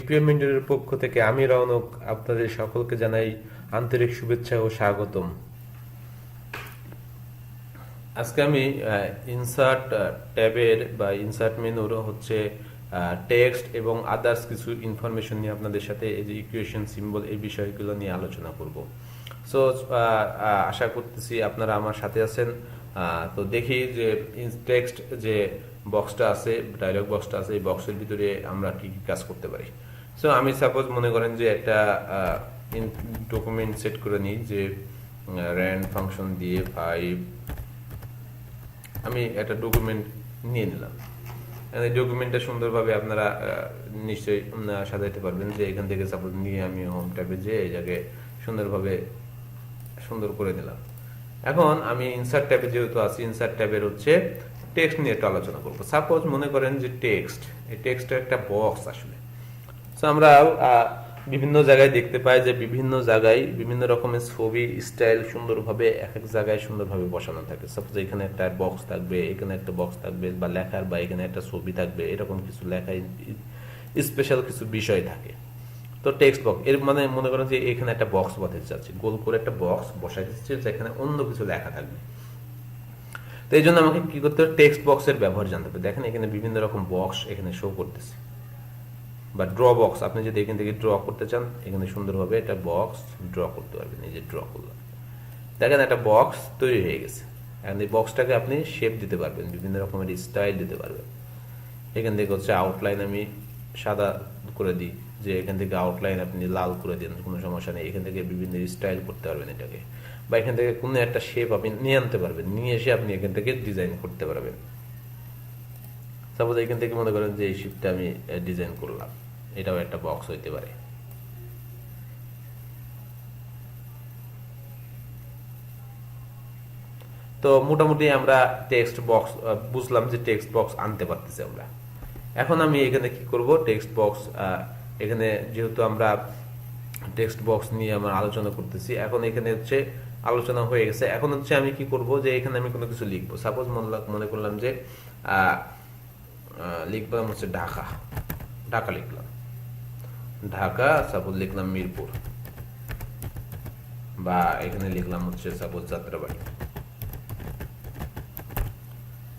ইকুইপমেন্টের পক্ষ থেকে আমি রওনক আপনাদের সকলকে জানাই আন্তরিক শুভেচ্ছা ও স্বাগতম। আজকে আমি ইনসার্ট ট্যাবের বা ইনসার্ট মেনুর হচ্ছে টেক্সট এবং আদার্স কিছু ইনফরমেশন নিয়ে আপনাদের সাথে এই যে ইকুয়েশন সিম্বল এই বিষয়গুলো নিয়ে আলোচনা করব। সো আশা করতেছি আপনারা আমার সাথে আছেন। তো দেখি যে টেক্সট যে বক্সটা আছে, ডায়লগ বক্সটা আছে, এই বক্সের ভিতরে আমরা কি কি কাজ করতে পারি। সো আমি সাপোজ মনে করেন যে একটা ডকুমেন্ট সেট করে নিই যে র্যান্ড ফাংশন দিয়ে 5 আমি একটা ডকুমেন্ট নিয়ে নিলাম। এই ডকুমেন্টটা সুন্দরভাবে আপনারা নিশ্চয়ই সাজাইতে পারবেন যে এখান থেকে সাপোজ নিয়ে আমি হোম ট্যাবে যে এই জায়গায় সুন্দরভাবে সুন্দর করে দিলাম। এখন আমি ইনসার্ট ট্যাবে যেহেতু আছি, ইনসার্ট ট্যাবের হচ্ছে টেক্সট নিয়ে একটু আলোচনা করবো। সাপোজ মনে করেন যে টেক্সট, এই টেক্সটের একটা বক্স আসলে। সো আমরা বিভিন্ন জায়গায় দেখতে পাই যে বিভিন্ন জায়গায় বিভিন্ন রকমের ছবি স্টাইল সুন্দরভাবে এক এক জায়গায় সুন্দরভাবে বসানো থাকে। সাপোজ এখানে একটা বক্স থাকবে, এখানে একটা বক্স থাকবে, বা লেখার বা এখানে একটা ছবি থাকবে, এরকম কিছু লেখায় স্পেশাল কিছু বিষয় থাকে। তো টেক্সট বক্স এর মানে মনে করেন যে এখানে একটা বক্স বসাতে চাচ্ছি, গোল করে একটা বক্স বসাতে চাচ্ছি যেখানে অন্য কিছু লেখা থাকবে। তো এই জন্য আমাকে কি করতে হবে, টেক্সট বক্সের ব্যবহার জানতে হবে। দেখেন এখানে বিভিন্ন রকম বক্স এখানে শো করতেছে, বা ড্র বক্স। আপনি যদি এখান থেকে ড্র করতে চান এখানে সুন্দরভাবে একটা বক্স ড্র করতে পারবেন। এই যে ড্র করলাম, দেখেন একটা বক্স তৈরি হয়ে গেছে। এখন এই বক্সটাকে আপনি শেপ দিতে পারবেন, বিভিন্ন রকমের স্টাইল দিতে পারবেন। এখান থেকে হচ্ছে আউটলাইন আমি সাদা করে দিই, যে এখান থেকে আউটলাইন আপনি লাল করে দিন, কোনো সমস্যা নেই। এখান থেকে বিভিন্ন স্টাইল করতে পারবেন এটাকে, বা এখান থেকে কোনো একটা শেপ আপনি নিয়ে আনতে পারবেন, নিয়ে এসে আপনি এখান থেকে ডিজাইন করতে পারবেন। সাপোজ এখান থেকে মনে করেন যে এই শেপটা আমি ডিজাইন করলাম, এটাও একটা বক্স হইতে পারে। তো মোটামুটি আমরা টেক্সট বক্স বুঝলাম যে টেক্সট বক্স আনতে পারতেছি আমরা। এখন আমি এখানে কি করব, টেক্সট বক্স এখানে যেহেতু আমরা টেক্সট বক্স নিয়ে আমরা আলোচনা করতেছি, এখন এখানে হচ্ছে আলোচনা হয়ে গেছে। এখন হচ্ছে আমি কি করব যে এখানে আমি কোনো কিছু লিখবো। সাপোজ মনে করলাম যে লিখলাম হচ্ছে ঢাকা, ঢাকা লিখলাম ঢাকা, সাপোজ লিখলাম মিরপুর, বা এখানে লিখলাম হচ্ছে সাপোজ যাত্রাবাড়ি,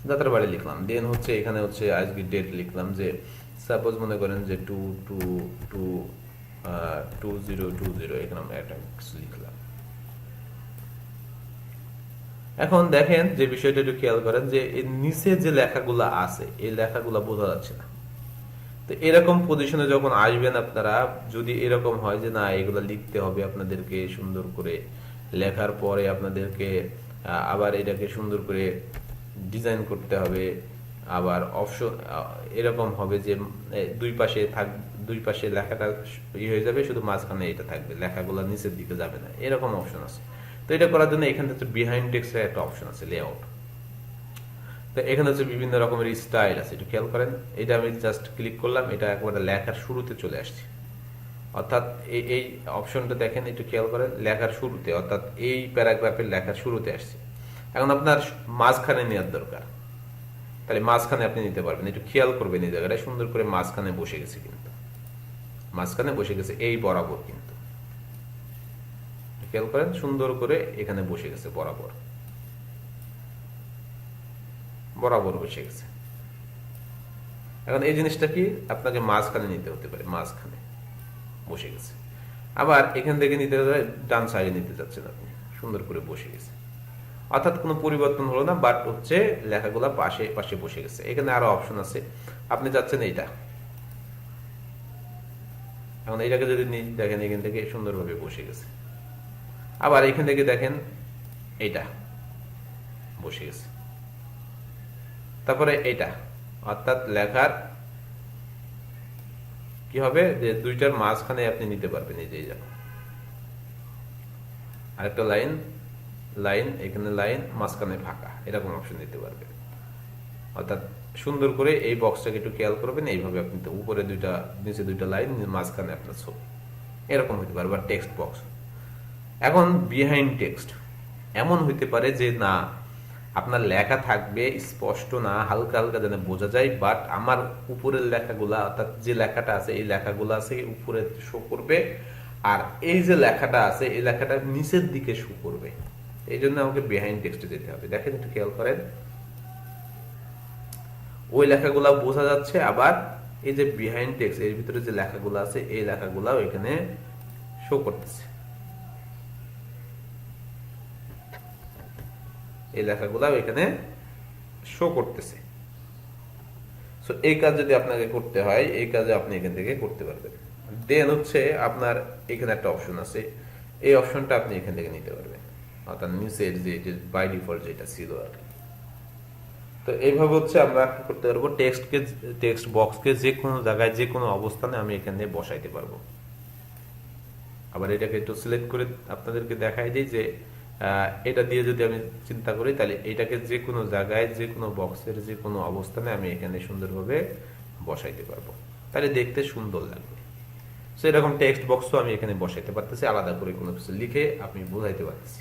যাত্রাবাড়ি লিখলাম। দেন হচ্ছে এখানে হচ্ছে আজকে ডেট লিখলাম, যে সাপোজ মনে করেন যে 2020, এখানে আমরা একটা কিছু লিখলাম। এখন দেখেন যে বিষয়টা একটু খেয়াল করেন যে এর নিচে যে লেখাগুলো আছে এই লেখাগুলো বোঝা যাচ্ছে না। তো এরকম পজিশনে যখন আসবেন আপনারা, যদি এরকম হয় যে না এগুলো লিখতে হবে আপনাদেরকে সুন্দর করে, লেখার পরে আপনাদেরকে আবার এটাকে সুন্দর করে ডিজাইন করতে হবে, আবার অপশন এরকম হবে যে দুই পাশে লেখাটা হয়ে যাবে, শুধু মাঝখানে এটা থাকবে, লেখাগুলো নিচের দিকে যাবে না, এরকম অপশন আছে। তো এটা করার জন্য এখানে হচ্ছে বিহাইন্ড টেক্সটের একটা অপশন আছে, লেআউট। তো এখানে হচ্ছে বিভিন্ন রকমের স্টাইল আছে, একটু খেয়াল করেন। এটা আমি জাস্ট ক্লিক করলাম, এটা একবারে লেখার শুরুতে চলে আসছে। অর্থাৎ এই অপশনটা দেখেন, একটু খেয়াল করেন, লেখার শুরুতে, অর্থাৎ এই প্যারাগ্রাফের লেখার শুরুতে আসছে। এখন আপনার মাঝখানে নেওয়ার দরকার, তাহলে মাঝখানে আপনি নিতে পারবেন। একটু খেয়াল করবেন এই জায়গাটা সুন্দর করে মাঝখানে বসে গেছে, কিন্তু মাঝখানে বসে গেছে এই বরাবর, কিন্তু খেয়াল করেন সুন্দর করে এখানে বসে গেছে, বরাবর বরাবর বসে গেছে। এখন এই জিনিসটা কি আপনাকে মাঝখানে নিতে হতে পারে, মাঝখানে বসে গেছে। আবার এখান থেকে নিতে হলে ডান সাইডে নিতে যাচ্ছেন আপনি, সুন্দর করে বসে গেছে। অর্থাৎ কোনো পরিবর্তন হলো না, বাট হচ্ছে লেখাগুলো পাশে পাশে বসে গেছে। এখানে আরো অপশন আছে, আপনি যাচ্ছেন এইটা। এখন এইটাকে যদি দেখেন এখান থেকে সুন্দরভাবে বসে গেছে। আবার এখান থেকে দেখেন এইটা বসে গেছে। তারপরে এইটা, অর্থাৎ লেখার কি হবে যে দুইটার মাঝখানে আপনি নিতে পারবেন। এই যে আরেকটা লাইন, এখানে লাইন, মাঝখানে ফাঁকা, এরকম অপশন দিতে পারবেন। অর্থাৎ সুন্দর করে এই বক্সটাকে একটু খেয়াল করবেন, এইভাবে আপনি তো উপরে দুইটা নিচে দুইটা লাইন, মাঝখানে আপনার ছবি, এরকম হতে পারে। বা টেক্সট বক্স। এখন বিহাইন্ড টেক্সট এমন হইতে পারে যে না আপনার লেখা থাকবে স্পষ্ট না, হালকা হালকা যেন বোঝা যায়, বাট আমার উপরের লেখাগুলা অর্থাৎ যে লেখাটা আছে এই লেখাগুলো আছে উপরে শো করবে, আর এই যে লেখাটা আছে এই লেখাটা নিচের দিকে শো করবে। এই জন্য আমাকে বিহাইন্ড টেক্সটে যেতে হবে। দেখেন একটু খেয়াল করেন, ওই লেখাগুলা বোঝা যাচ্ছে, আবার এই যে বিহাইন্ড টেক্সট এর ভিতরে যে লেখাগুলো আছে এই লেখাগুলাও এখানে শো করতেছে, এই লেখাগুলাও এখানে শো করতেছে। সো এই কাজ যদি আপনাকে করতে হয়, এই কাজে আপনি এখান থেকে করতে পারবেন। দেন হচ্ছে আপনার এখানে একটা অপশন আছে, এই অপশনটা আপনি এখান থেকে নিতে পারবেন, অর্থাৎ নিচের যে বাই ডিফল্ট যেটা ছিল আর কি। তো এইভাবে হচ্ছে আমরা কি করতে পারবো, টেক্সট বক্সকে যে কোনো জায়গায় যে কোনো অবস্থানে আমি এখানে বসাইতে পারবো। আবার এটাকে একটু সিলেক্ট করে আপনাদেরকে দেখাই দিই যে এটা দিয়ে যদি আমি চিন্তা করি তাহলে এটাকে যে কোনো জায়গায় যে কোনো বক্সের যে কোনো অবস্থানে আমি এখানে সুন্দরভাবে বসাইতে পারবো, তাহলে দেখতে সুন্দর লাগবে। সো এরকম টেক্সট বক্সও আমি এখানে বসাইতে পারতেছি, আলাদা করে কোনো কিছু লিখে আপনি বোঝাইতে পারতেছি।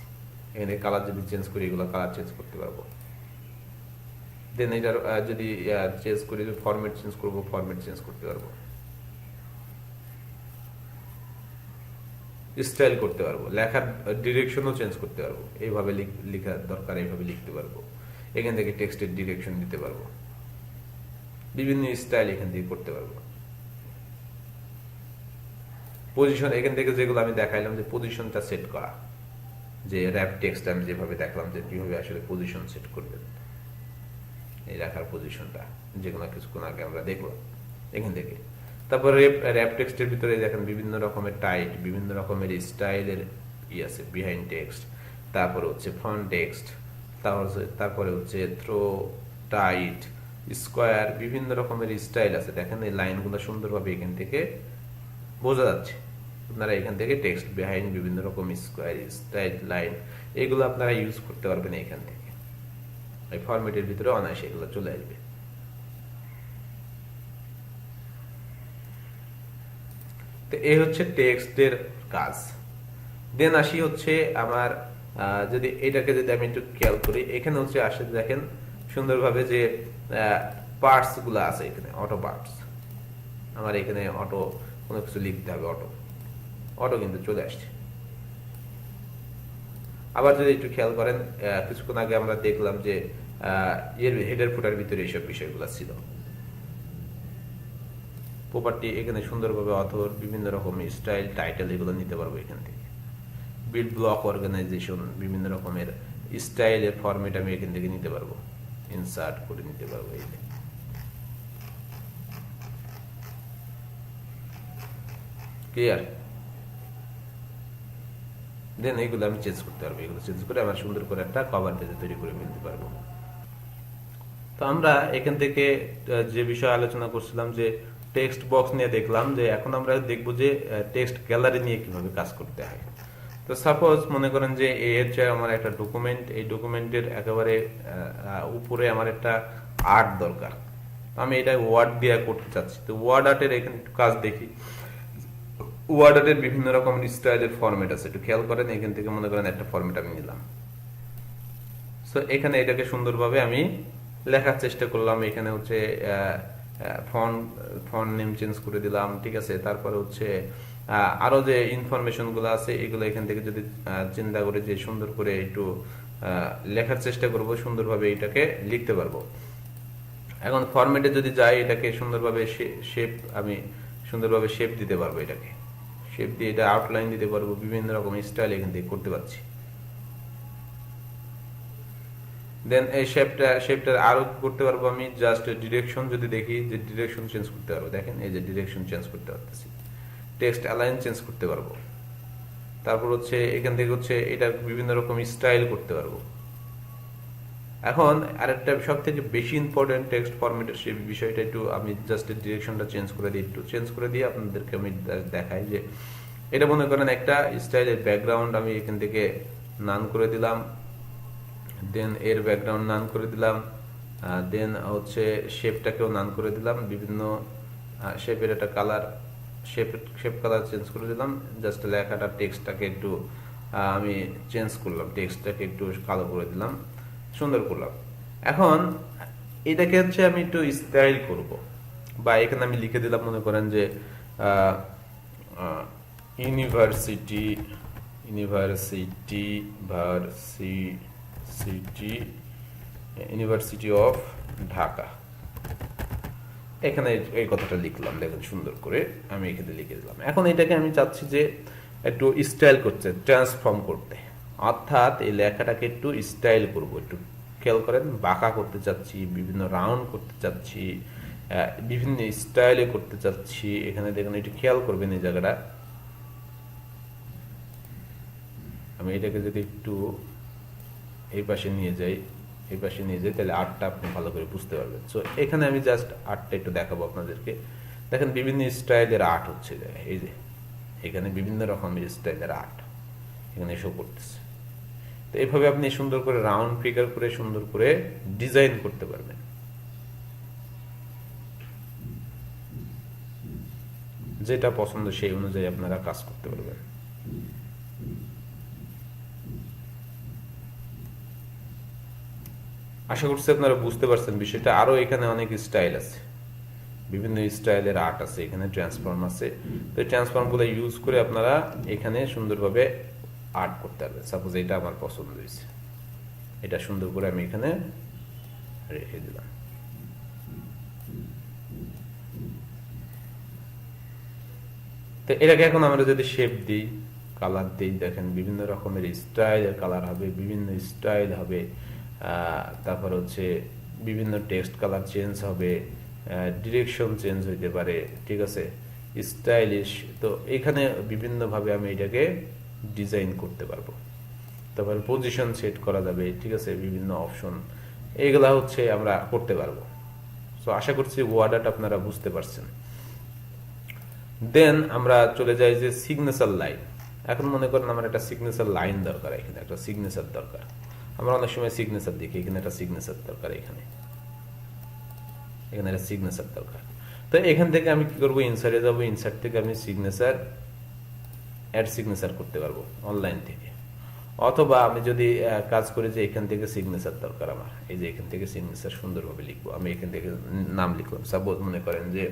এখানে কালার যদি চেঞ্জ করি এগুলো কালার চেঞ্জ করতে পারবো। দেন এটার যদি চেঞ্জ করি, ফরম্যাট চেঞ্জ করবো, ফরম্যাট চেঞ্জ করতে পারবো, স্টাইল করতে পারবো, লেখার ডিরেকশনও চেঞ্জ করতে পারবো। এইভাবে লেখার দরকার এইভাবে লিখতে পারবো, এখান থেকে টেক্সটের ডিরেকশন দিতে পারবো, বিভিন্ন স্টাইল এখান থেকে করতে পারবো। পজিশন এখান থেকে যেগুলো আমি দেখাইলাম যে পজিশনটা সেট করা, যে র্যাপ টেক্সট আমি যেভাবে দেখলাম যে কিভাবে আসলে পজিশন সেট করবেন, এই লেখার পজিশনটা যেগুলো কিছুক্ষণ আগে আমরা দেখলাম এখান থেকে। তারপরে র্যাপ টেক্সটের ভিতরে দেখেন বিভিন্ন রকমের টাইট, বিভিন্ন রকমের স্টাইলের আছে বিহাইন্ড টেক্সট, তারপরে হচ্ছে ফ্রন্ট টেক্সট, তারপরে হচ্ছে থ্রো, টাইট, স্কোয়ার, বিভিন্ন রকমের স্টাইল আছে। দেখেন এই লাইনগুলো সুন্দরভাবে এখান থেকে বোঝা যাচ্ছে। আপনারা এখান থেকে টেক্সট বিহাইন্ড বিভিন্ন রকম স্কোয়ার, স্টাইল, লাইন এগুলো আপনারা ইউজ করতে পারবেন এখান থেকে। এই ফরম্যাটের ভিতরে অনায়াসে এগুলো চলে আসবে। তো এই হচ্ছে টেক্সটের কাজ। দেন আসি হচ্ছে আমার যদি এটাকে যদি আমি একটু খেয়াল করি, এখানে হচ্ছে আসে দেখেন সুন্দরভাবে যে পার্টস গুলো আছে, এখানে অটো পার্টস, আমার এখানে অটো কোনো কিছু লিখতে হবে, অটো অটো কিন্তু চলে আসছে। আবার যদি একটু খেয়াল করেন কিছুক্ষণ আগে আমরা দেখলাম যে এর হেডার ফুটার ভিতরে এইসব বিষয়গুলো ছিল। প্রপার্টি এখানে সুন্দরভাবে অথর, বিভিন্ন রকম স্টাইল, টাইটেল এগুলো নিতে পারবো এখান থেকে। বিল্ড ব্লক অর্গানাইজেশন, বিভিন্ন রকমের স্টাইলের ফরম্যাট আমি এখান থেকে নিতে পারবো, ইনসার্ট করে নিতে পারবো। এই ক্লিয়ার? দেন এইগুলো আমি চেঞ্জ করতে পারবো, এগুলো চেঞ্জ করে আমার সুন্দর করে একটা কভার পেজ তৈরি করে ফেলতে পারবো। তো আমরা এখান থেকে যে বিষয় আলোচনা করছিলাম যে টেক্সট বক্স নিয়ে দেখলাম, যে এখন আমরা দেখবো যে টেক্সট গ্যালারি নিয়ে কিভাবে কাজ করতে হয়। তো সাপোজ মনে করেন যে এই হচ্ছে আমার একটা ডকুমেন্ট, এই ডকুমেন্টের একেবারে উপরে আমার একটা আর্ট দরকার, আমি এটা ওয়ার্ড দিয়ে করতে চাচ্ছি। তো ওয়ার্ড আর্টের এখানে একটু কাজ দেখি। ওয়ার্ড আর্টের বিভিন্ন রকম স্টাইলের ফরম্যাট আছে, একটু খেয়াল করেন। এখান থেকে মনে করেন একটা ফরম্যাট আমি নিলাম, সো এখানে এটাকে সুন্দরভাবে আমি লেখার চেষ্টা করলাম। এখানে হচ্ছে ফন্ট নেম চেঞ্জ করে দিলাম, ঠিক আছে। তারপরে হচ্ছে আরো যে ইনফরমেশন গুলো আছে এগুলো এখান থেকে যদি চিন্তা করে যে সুন্দর করে একটু লেখার চেষ্টা করব, সুন্দরভাবে এটাকে লিখতে পারবো। এখন ফরম্যাটে যদি যাই, এটাকে সুন্দরভাবে শেপ, আমি সুন্দরভাবে শেপ দিতে পারবো, এটাকে শেপ দিয়ে এটা আউটলাইন দিতে পারবো, বিভিন্ন রকম স্টাইল এখান থেকে করতে পারছি। দেন এই শেপটা আরো করতে পারবো আমি। জাস্ট ডিরেকশন যদি দেখি, যে ডিরেকশন চেঞ্জ করতে পারবো, দেখেন এই যে ডিরেকশন চেঞ্জ করতে পারতেছি। টেক্সট অ্যালাইন চেঞ্জ করতে পারবো। তারপর হচ্ছে এখান থেকে হচ্ছে এটা বিভিন্ন রকম স্টাইল করতে পারবো। এখন আরেকটা সব থেকে বেশি ইম্পর্টেন্ট টেক্সট ফরম্যাটের সেই বিষয়টা একটু আমি জাস্ট ডিরেকশনটা চেঞ্জ করে দিই, একটু চেঞ্জ করে দিয়ে আপনাদেরকে আমি দেখাই যে এটা মনে করেন একটা স্টাইলের ব্যাকগ্রাউন্ড আমি এখান থেকে নান করে দিলাম, দেন এর ব্যাকগ্রাউন্ড নান করে দিলাম, দেন হচ্ছে শেপটাকেও নান করে দিলাম, বিভিন্ন শেপের একটা কালার, শেপ কালার চেঞ্জ করে দিলাম। জাস্ট লেখাটা টেক্সটটাকে একটু আমি চেঞ্জ করলাম, টেক্সটটাকে একটু কালো করে দিলাম। সুন্দর করলাম। এখন এটাকে হচ্ছে আমি একটু স্টাইল করব, বা এখানে আমি লিখে দিলাম, মনে করেন যে university university varsity university of Dhaka. এখানে এই কথাটা লিখলাম, দেখেন সুন্দর করে আমি এখানে লিখে দিলাম। এখন এটাকে আমি চাচ্ছি যে একটু স্টাইল করতে, ট্রান্সফর্ম করতে, অর্থাৎ এই লেখাটাকে একটু স্টাইল করব, একটু খেয়াল করেন, বাঁকা করতে চাচ্ছি, বিভিন্ন রাউন্ড করতে চাচ্ছি, বিভিন্ন স্টাইলে করতে চাচ্ছি। এখানে দেখুন, একটু খেয়াল করবেন এই জায়গাটা। আমি এটাকে যদি একটু এই পাশে নিয়ে যাই, এই পাশে নিয়ে যাই, তাহলে আর্টটা আপনি ভালো করে বুঝতে পারবেন। সো এখানে আমি জাস্ট আর্টটা একটু দেখাবো আপনাদেরকে। দেখেন বিভিন্ন স্টাইলের আর্ট হচ্ছে, এই যে এখানে বিভিন্ন রকমের স্টাইলের আর্ট এখানে শো করতেছে। তো এইভাবে আপনি সুন্দর করে রাউন্ড ফিগার করে সুন্দর করে ডিজাইন করতে পারবেন। যেটা পছন্দ সেই অনুযায়ী আপনারা কাজ করতে পারবেন। আশা করছি আপনারা বুঝতে পারছেন বিষয়টা। আরো এখানে অনেক স্টাইল আছে, বিভিন্ন স্টাইলের আর্ট আছে, এখানে ট্রান্সফর্ম আছে। তো ট্রান্সফর্ম গুলো ইউজ করে আপনারা এখানে সুন্দরভাবে আর্ট করতে পারবেন। সাপোজ এটা আমার পছন্দ হয়েছে, এটা সুন্দর করে আমি এখানে রেখে দিলাম। তো এটাকে এখন আমরা যদি শেপ দিই, কালার দিই, দেখেন বিভিন্ন রকমের স্টাইলের কালার হবে, বিভিন্ন স্টাইল হবে। তারপর হচ্ছে বিভিন্ন টেক্সট কালার চেঞ্জ হবে, ডিরেকশন চেঞ্জ হইতে পারে, ঠিক আছে, স্টাইলিশ। তো এখানে বিভিন্নভাবে আমি এটাকে ডিজাইন করতে পারবো। তারপর পজিশন সেট করা যাবে, ঠিক আছে, বিভিন্ন অপশন, এইগুলা হচ্ছে আমরা করতে পারবো। তো আশা করছি ওয়ার্ডারটা আপনারা বুঝতে পারছেন। দেন আমরা চলে যাই যে সিগনেচার লাইন। এখন মনে করেন আমার একটা সিগনেচার লাইন দরকার, এখানে একটা সিগনেচার দরকার। আমরা অনেক সময় সিগনেচার দেখি, এখানে একটা সিগনেচার দরকার, এখানে একটা সিগনেচার দরকার। তো এখান থেকে আমি কি করবো, ইনসার্টে যাবো, ইনসার্ট থেকে আমি সিগনেচার, অ্যাড সিগনেচার করতে পারবো অনলাইন থেকে। অথবা আমি যদি কাজ করি যে এখান থেকে সিগনেচার দরকার আমার, এই যে এখান থেকে সিগনেচার সুন্দরভাবে লিখবো, আমি এখান থেকে নাম লিখলাম। সাপোজ মনে করেন যে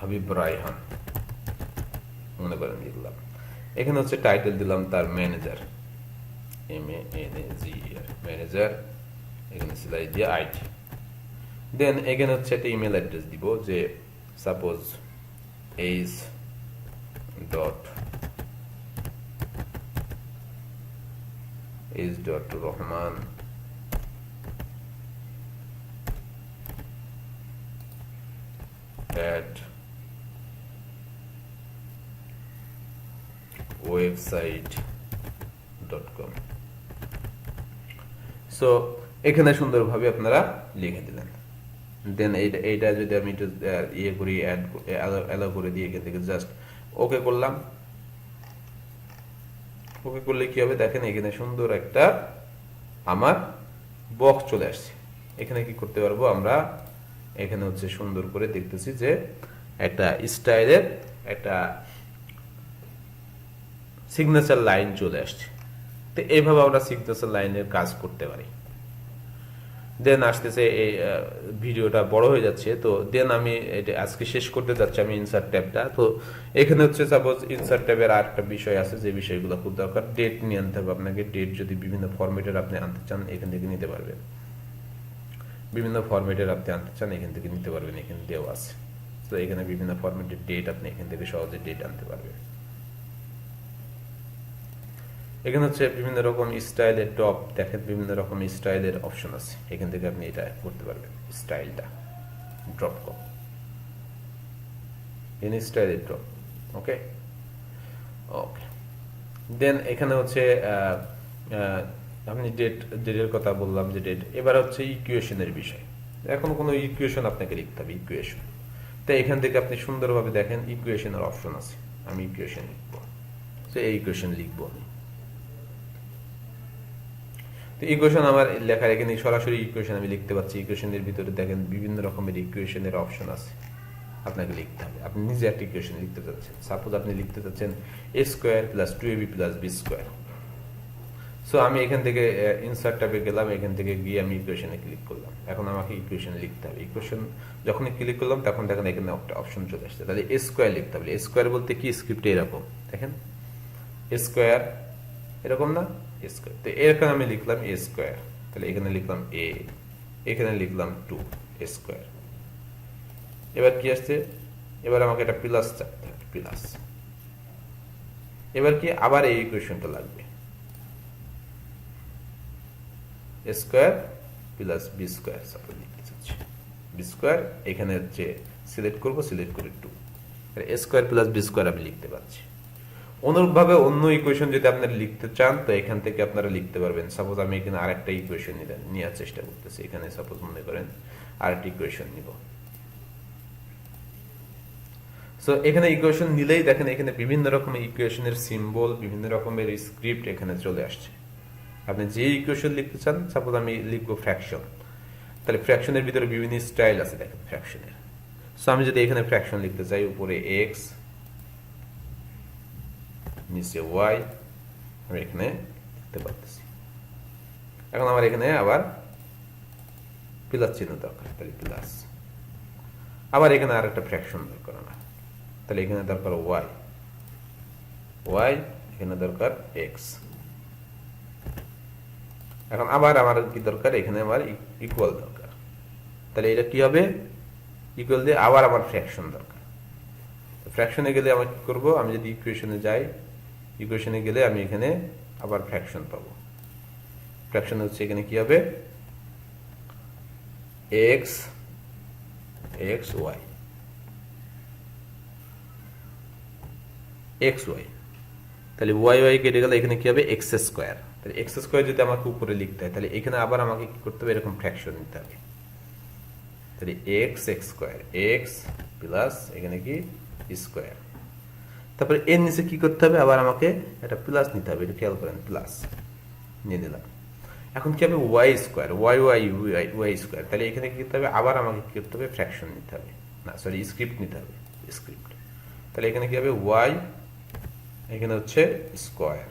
হাবিব রায়হান মনে করেন লিখলাম। এখানে হচ্ছে টাইটেল দিলাম তার ম্যানেজার, MANAGER ম্যানেজার, এখানে সিলাই দিয়ে আইটি। দেন এখানে হচ্ছে একটা ইমেল অ্যাড্রেস দিব, যে suppose h.rahman at website.com। So এখানে সুন্দরভাবে আপনারা লিখে দিলেন। দেন এইটা যদি আমি একটু ইয়ে করি, অ্যালাউ করে দিয়ে এখান থেকে জাস্ট ওকে করলাম। ওকে করলে কি হবে, দেখেন এখানে সুন্দর একটা আমার বক্স চলে আসছে। এখানে কি করতে পারবো আমরা, এখানে হচ্ছে সুন্দর করে দেখতেছি যে একটা স্টাইলের একটা সিগনেচার লাইন চলে আসছে। তো এইভাবে আমরা সিগনেচার লাইনের কাজ করতে পারি। দেন আসতেছে, এই ভিডিওটা বড় হয়ে যাচ্ছে, তো দেন আমি এটা আজকে শেষ করতে যাচ্ছি আমি ইনসার্ট ট্যাবটা। তো এখানে হচ্ছে সাপোজ ইনসার্ট ট্যাবের আর একটা বিষয় আছে, যে বিষয়গুলো খুব দরকার। ডেট নিয়ে আনতে হবে আপনাকে। ডেট যদি বিভিন্ন ফরম্যাটের আপনি আনতে চান, এখান থেকে নিতে পারবেন। বিভিন্ন ফরম্যাটের আপনি আনতে চান, এখান থেকে নিতে পারবেন, এখানে দেওয়া আছে। তো এখানে বিভিন্ন ফরম্যাটের ডেট আপনি এখান থেকে সহজে ডেট আনতে পারবেন। এখানে হচ্ছে বিভিন্ন রকম স্টাইলের টপ, দেখেন বিভিন্ন রকম স্টাইলের অপশন আছে, এখান থেকে আপনি এটা করতে পারবেন। স্টাইলটা ড্রপ কম, ইন স্টাইলের ড্রপ, ওকে ওকে। দেন এখানে হচ্ছে আপনি ডেটের কথা বললাম, যে ডেট। এবার হচ্ছে ইকুয়েশনের বিষয়। এখন কোনো ইকুয়েশন আপনাকে লিখতে হবে, ইকুয়েশন। তো এখান থেকে আপনি সুন্দরভাবে দেখেন ইকুয়েশনের অপশন আছে, আমি ইকুয়েশন লিখবো। তো এই ইকুয়েশন লিখবো আমি। তো ইকুয়েশন আমার লেখার এখানে সরাসরি ইকুয়েশন আমি লিখতে পারছি। ইকুয়েশনের ভিতরে দেখেন বিভিন্ন রকমের ইকুয়েশনের অপশন আছে, আপনাকে লিখতে হবে। আপনি নিজে একটা ইকুয়েশন লিখতে চাচ্ছেন, সাপোজ আপনি লিখতে চাচ্ছেন a square plus 2ab plus b square. So আমি এখান থেকে ইনসার্ট ট্যাবে গেলাম, এখান থেকে গিয়ে আমি ইকুয়েশনে ক্লিক করলাম। এখন আমাকে ইকুয়েশন লিখতে হবে। ইকুয়েশন যখনই ক্লিক করলাম তখন দেখেন এখানে একটা অপশন চলে আসছে, তাহলে এ স্কোয়ার লিখতে হবে। এ স্কোয়ার বলতে কি, স্ক্রিপ্টে এরকম দেখেন এ স্কোয়ার, এরকম না এ স্কোয়ার। তো এরকম আমি লিখলাম এ স্কোয়ার, তাহলে এখানে লিখলাম এ, এখানে লিখলাম 2 এ স্কোয়ার। এবার কি আসছে, এবার আমাকে একটা প্লাস চাপতে হবে, প্লাস। এবার কি, আবার এই ইকুয়েশনটা লাগবে, A square plus B square. Suppose লিখতে চাচ্ছি বি স্কোয়ার, এখানে হচ্ছে সিলেক্ট করবো, সিলেক্ট করে 2, এ স্কোয়ার প্লাস বি স্কোয়ার আমি লিখতে পারছি। অনুরূপভাবে অন্য ইকুয়েশন যদি আপনারা লিখতে চান তো এখান থেকে আপনারা লিখতে পারবেন। সাপোজ আমি এখানে আরেকটা ইকুয়েশন নেওয়ার চেষ্টা করতেছি, এখানে সাপোজ মনে করেন আরেকটা ইকুয়েশন নিব। সো এখানে ইকুয়েশন নিলেই দেখেন এখানে বিভিন্ন রকমের ইকুয়েশনের সিম্বল, বিভিন্ন রকমের স্ক্রিপ্ট এখানে চলে আসছে। আপনি যে ইকুয়েশন লিখতে চান, সাপোজ আমি লিখবো ফ্র্যাকশন, তাহলে ফ্র্যাকশনের ভিতরে বিভিন্ন স্টাইল আছে দেখেন ফ্র্যাকশনের। সো আমি যদি এখানে ফ্র্যাকশন লিখতে চাই, উপরে এক্স, নিচে ওয়াই, আমি এখানে লিখতে পারতেছি। এখন আমার এখানে আবার প্লাস চিহ্ন দরকার, তাহলে প্লাস। আবার এখানে আর একটা ফ্র্যাকশন দরকার আমার, তাহলে এখানে দরকার ওয়াই, ওয়াই, এখানে দরকার এক্স। এখন আবার আমার কি দরকার, এখানে আমার ইকুয়াল দরকার, তাহলে এটা কি হবে, ইকুয়াল দিয়ে আবার আমার ফ্র্যাকশন দরকার। ফ্র্যাকশনে গেলে আমার কি করবো, আমি যদি ইকুয়েশনে যাই, ইকুয়েশনে গেলে আমি এখানে আবার ফ্র্যাকশন পাবো। ফ্র্যাকশন হচ্ছে এখানে কি হবে, X, X Y, X Y, তাহলে ওয়াই ওয়াই কেটে গেলে এখানে কি হবে, এক্স স্কোয়ার। তাহলে এক্স স্কোয়ার যদি আমাকে উপরে লিখতে হয়, তাহলে এখানে আবার আমাকে কি করতে হবে, এরকম ফ্র্যাকশন নিতে হবে। তাহলে x, x square, x plus এখানে কি স্কোয়ার। তারপরে এর নিচে কি করতে হবে, আবার আমাকে একটা প্লাস নিতে হবে, এটা খেয়াল করেন, প্লাস নিয়ে নিলাম। এখন কি হবে, Y square, Y Y Y square, তাহলে এখানে কি করতে হবে, আবার আমাকে কি করতে হবে, ফ্র্যাকশন নিতে হবে, না সরি স্ক্রিপ্ট নিতে হবে, স্ক্রিপ্ট। তাহলে এখানে কি হবে, ওয়াই, এখানে হচ্ছে স্কোয়ার।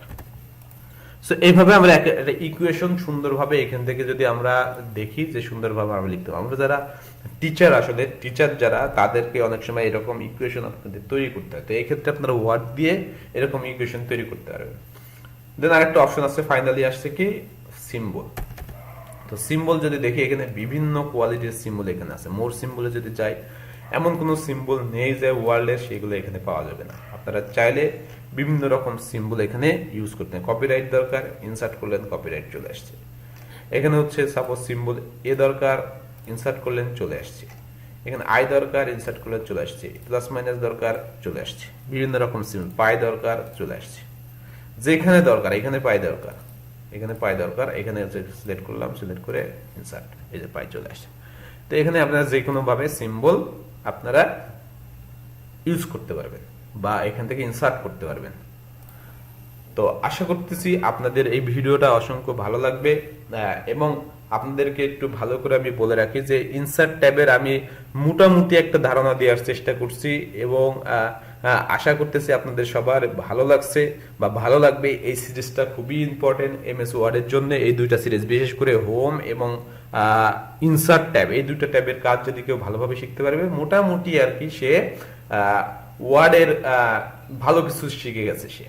সো এইভাবে আমরা একটা ইকুয়েশন সুন্দরভাবে এখান থেকে যদি আমরা দেখি যে সুন্দরভাবে আমরা লিখতে পারবো। আমরা যারা টিচার, আসলে টিচার যারা, তাদেরকে অনেক সময় এরকম ইকুয়েশন আপনাদের তৈরি করতে হয়। তো এই ক্ষেত্রে আপনারা ওয়ার্ড দিয়ে এরকম ইকুয়েশন তৈরি করতে পারবেন। দেন আরেকটা অপশন আছে, ফাইনালি আসছে কি সিম্বল। তো সিম্বল যদি দেখি, এখানে বিভিন্ন কোয়ালিটির সিম্বল এখানে আছে। মোর সিম্বলে যদি যাই, এমন কোনো সিম্বল নেই যে ওয়ার্ল্ডের, সেগুলো এখানে পাওয়া যাবে না। আপনারা চাইলে বিভিন্ন রকম সিম্বল এখানে ইউজ করতে হয়। কপিরাইট দরকার, ইনসার্ট করলেন কপিরাইট চলে আসছে। এখানে হচ্ছে সাপোজ সিম্বল এ দরকার, ইনসার্ট করলেন চলে আসছে। এখানে আই দরকার, ইনসার্ট করলেন চলে আসছে। প্লাস মাইনাস দরকার, চলে আসছে। বিভিন্ন রকম সিম্বল, পাই দরকার, চলে আসছে। যেখানে দরকার, এখানে পাই দরকার, এখানে পাই দরকার, এখানে সিলেক্ট করলাম, সিলেক্ট করে ইনসার্ট, এই যে পাই চলে আসছে। তো এখানে আপনারা যে কোনো ভাবে সিম্বল আপনারা ইউজ করতে পারবেন বা এখান থেকে ইনসার্ট করতে পারবেন। তো আশা করতেছি আপনাদের এই ভিডিওটা অসংখ্য ভালো লাগবে। এবং আপনাদেরকে একটু ভালো করে আমি বলে রাখি যে ইনসার্ট ট্যাবের আমি মোটামুটি একটা ধারণা দেওয়ার চেষ্টা করছি, এবং আশা করতেছি আপনাদের সবার ভালো লাগছে বা ভালো লাগবে। এই সিরিজটা খুবই ইম্পর্টেন্ট এমএস ওয়ার্ডের জন্য। এই দুইটা সিরিজ, বিশেষ করে হোম এবং ইনসার্ট ট্যাব, এই দুইটা ট্যাবের কাজ যদি কেউ ভালোভাবে শিখতে পারবে, মোটামুটি আর কি সে ওয়ার্ডের ভালো কিছু শিখে গেছে সে।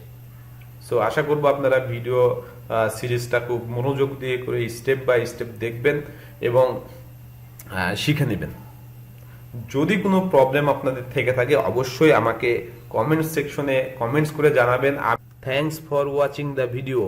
সো আশা করবো আপনারা ভিডিও সিরিজটা খুব মনোযোগ দিয়ে করে স্টেপ বাই স্টেপ দেখবেন এবং শিখে নেবেন। যদি কোনো প্রবলেম আপনাদের থেকে থাকে অবশ্যই আমাকে কমেন্ট সেকশনে কমেন্টস করে জানাবেন। Thanks for watching the video.